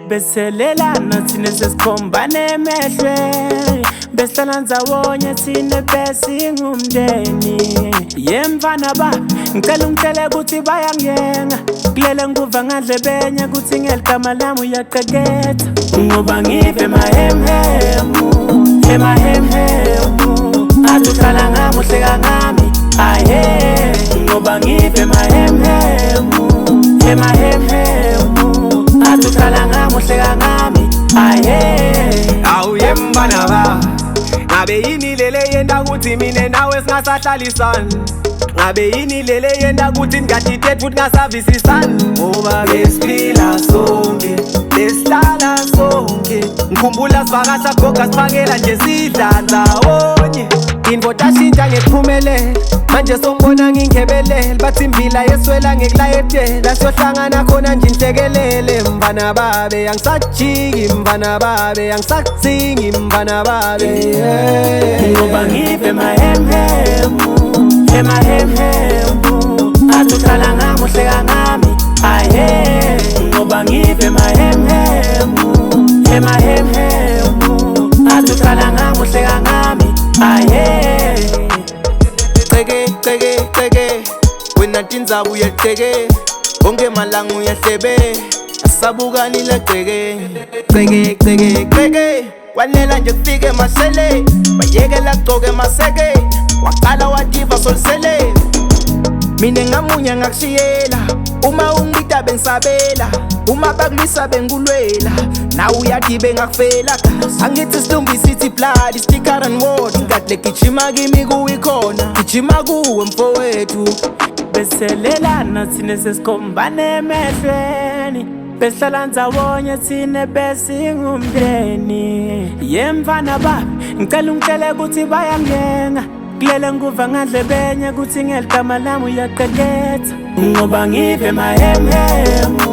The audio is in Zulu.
Beselelana thina sesikhombane emehlweni, besihlala ndzawonye thina besingumndeni. Yemfana ba ngicela ungitshele ukuthi bayangiyenga, kulele nguva ngandlebenye kuthi ngeligama lami uyaqeketha. Ngoba ngive emahemhemu, emahemhemu, athi uhlala ngami uhleka ngami, aye. Ngoba ngive emahemhemu, emahemhemu, athi uhlala ngami uhleka ngami, aye. Awuye mfana ba, ngabe yini lele yenda ukuthi mina nawe singasahlalisani? Ngabe yini lele yenda ukuthi ngadidate futhi ngasavisisani? Ngoba besiphila sonke, besihlala sonke, ngikhumbula sivakasha goga sifakela nje sidla ndawonye. Indvoda ashintsha ngekuphumelela, manje songibona ngingebelele. Bathi imvila yeswela ngekulayetela, siyohlangana khona nje inhlekelele. Mfana babe angisajiki, mfana babe angisakutsingi, mfana babe. Ngoba ngive emahemhemu, emahemhemu, athi uhlala ngami uhleka ngami, aye. Ngoba ngive emahemhemu, emahemhemu, athi uhlala ngami uhleka ngami, aye. Ceke, wena tindzaba uyaqeke, onke malanga uyahlebe, asabukani leqeke. Ceke, kwanela nje kufike emasele, bayekela kugcoke emaseke, waqala wativa solisele. Mina ngamunya ngakushiyela, uma ungibita bengisabela, uma bakulwisa bengikulwela, nawe uyathi bengakufela. Angithi sidumbi sithi blood, sticker and word, ngadle gijima kimi kuyikhona, gijima kuwe mfowethu. Beselelana thina sesikhombane emehlweni, besihlala ndzawonye thina besingumndeni. Yemfana ba ngicela ungitshele ukuthi bayangiyenga, kulele nguva ngandlebenye kuthi ngeligama lami uyaqeketha. Ngoba ngive emahemhemu,